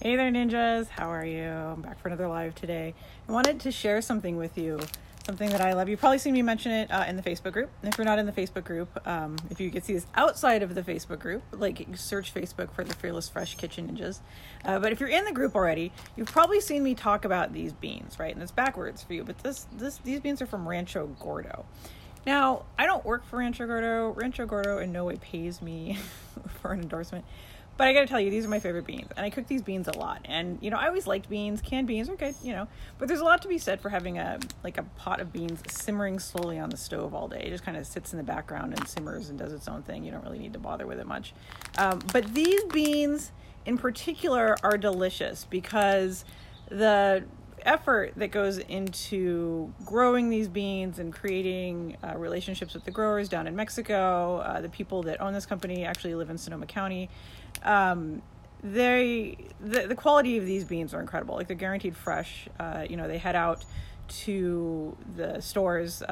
Hey there, ninjas. How are you? I'm back for another live today. I wanted to share something with you, something that I love. You've probably seen me mention it in the Facebook group. And if you're not in the Facebook group, if you could see this outside of the Facebook group, like search Facebook for the Fearless Fresh Kitchen Ninjas. But if you're in the group already, you've probably seen me talk about these beans, right? And it's backwards for you, but these beans are from Rancho Gordo. Now, I don't work for Rancho Gordo. Rancho Gordo in no way pays me for an endorsement. But I gotta tell you, these are my favorite beans. And I cook these beans a lot. And, I always liked beans. Canned beans are good, But there's a lot to be said for having a pot of beans simmering slowly on the stove all day. It just kind of sits in the background and simmers and does its own thing. You don't really need to bother with it much. But these beans in particular are delicious because the effort that goes into growing these beans and creating relationships with the growers down in Mexico, the people that own this company actually live in Sonoma County. The quality of these beans are incredible. Like, they're guaranteed fresh. They head out to the stores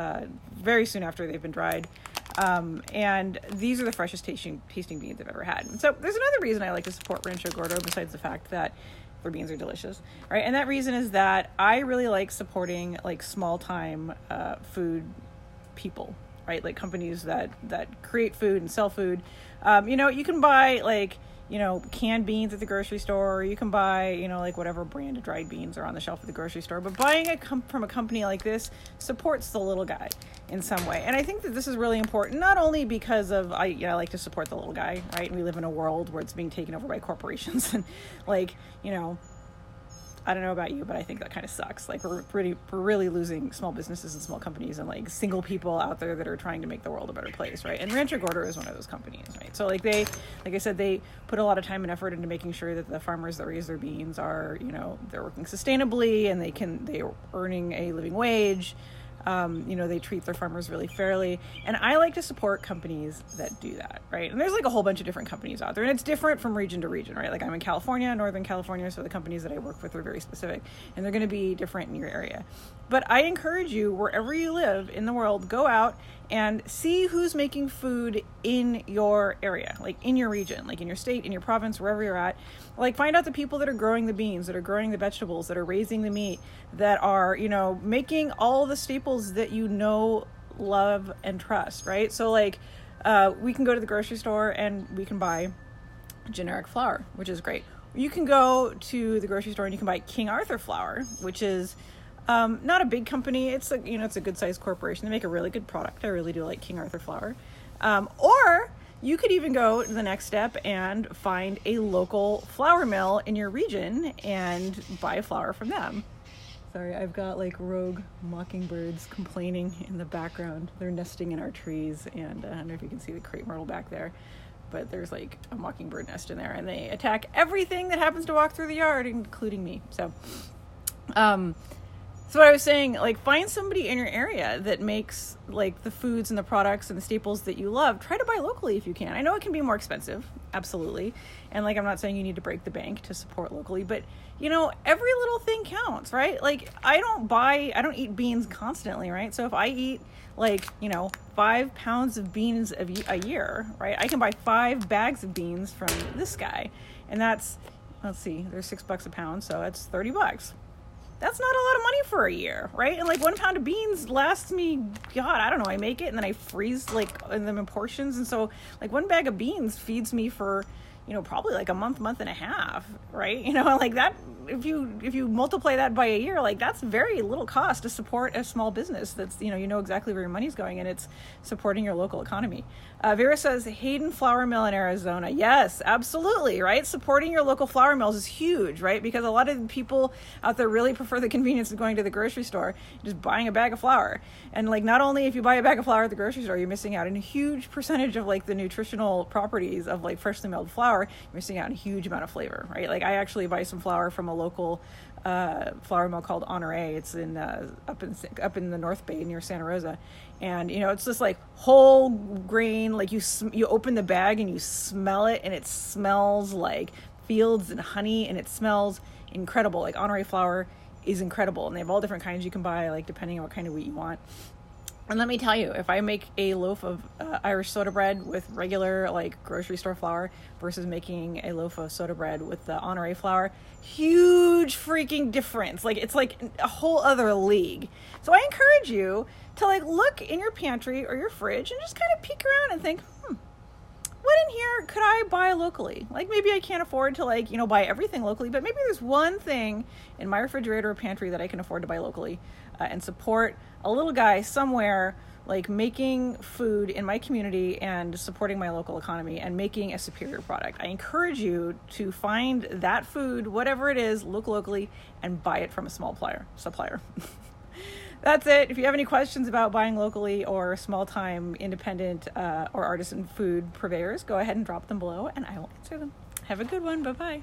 very soon after they've been dried. And these are the freshest tasting beans I've ever had. And so there's another reason I like to support Rancho Gordo besides the fact that their beans are delicious, right? And that reason is that I really like supporting small time food people, right? Like companies that create food and sell food. You can buy canned beans at the grocery store, or you can buy, whatever brand of dried beans are on the shelf at the grocery store. But buying from a company like this supports the little guy in some way. And I think that this is really important, not only because of, I like to support the little guy, right? We live in a world where it's being taken over by corporations and I don't know about you, but I think that kind of sucks. We're really losing small businesses and small companies and single people out there that are trying to make the world a better place, right? And Rancho Gordo is one of those companies, right? So I said, they put a lot of time and effort into making sure that the farmers that raise their beans are, they're working sustainably and they're earning a living wage. They treat their farmers really fairly. And I like to support companies that do that, right? And there's a whole bunch of different companies out there, and it's different from region to region, right? I'm in California, Northern California, so the companies that I work with are very specific, and they're going to be different in your area. But I encourage you, wherever you live in the world, go out and see who's making food in your area, in your region, in your state, in your province, wherever you're at. Find out the people that are growing the beans, that are growing the vegetables, that are raising the meat, that are, making all the staples that love, and trust, right? So we can go to the grocery store and we can buy generic flour, which is great. You can go to the grocery store and you can buy King Arthur flour, which is not a big company. It's it's a good sized corporation. They make a really good product. I really do like King Arthur flour. Or you could even go the next step and find a local flour mill in your region and buy flour from them. Sorry, I've got rogue mockingbirds complaining in the background. They're nesting in our trees, and I don't know if you can see the crepe myrtle back there, but there's a mockingbird nest in there, and they attack everything that happens to walk through the yard, including me. So what I was saying, find somebody in your area that makes the foods and the products and the staples that you love. Try to buy locally if you can. I know it can be more expensive, absolutely. And I'm not saying you need to break the bank to support locally, but every little thing counts, right? I don't eat beans constantly, right? So if I eat 5 pounds of beans a year, right? I can buy 5 bags of beans from this guy. And that's, let's see, they're $6 a pound. So that's $30. That's not a lot of money for a year, right? And 1 pound of beans lasts me, God, I don't know, I make it and then I freeze in them in portions. And so 1 bag of beans feeds me for, probably a month and a half, right? That, if you multiply that by a year, that's very little cost to support a small business that's, exactly where your money's going, and it's supporting your local economy. Vera says, Hayden Flour Mill in Arizona. Yes, absolutely, right? Supporting your local flour mills is huge, right? Because a lot of people out there really prefer the convenience of going to the grocery store, just buying a bag of flour. And not only if you buy a bag of flour at the grocery store, you're missing out on a huge percentage of the nutritional properties of freshly milled flour. You're missing out on a huge amount of flavor, right? I actually buy some flour from a local flour mill called Honore. It's in up in the North Bay near Santa Rosa, and it's just whole grain. You open the bag and you smell it, and it smells like fields and honey, and it smells incredible. Honore flour is incredible, and they have all different kinds you can buy, depending on what kind of wheat you want. And let me tell you, if I make a loaf of Irish soda bread with regular like grocery store flour versus making a loaf of soda bread with the Honore flour, huge freaking difference. Like it's like a whole other league. So I encourage you to like look in your pantry or your fridge and just kind of peek around and think, what in here could I buy locally? Like maybe I can't afford to like, buy everything locally, but maybe there's one thing in my refrigerator or pantry that I can afford to buy locally and support a little guy somewhere like making food in my community and supporting my local economy and making a superior product. I encourage you to find that food, whatever it is, look locally and buy it from a small supplier. That's it. If you have any questions about buying locally or small-time independent or artisan food purveyors, go ahead and drop them below and I will answer them. Have a good one. Bye-bye.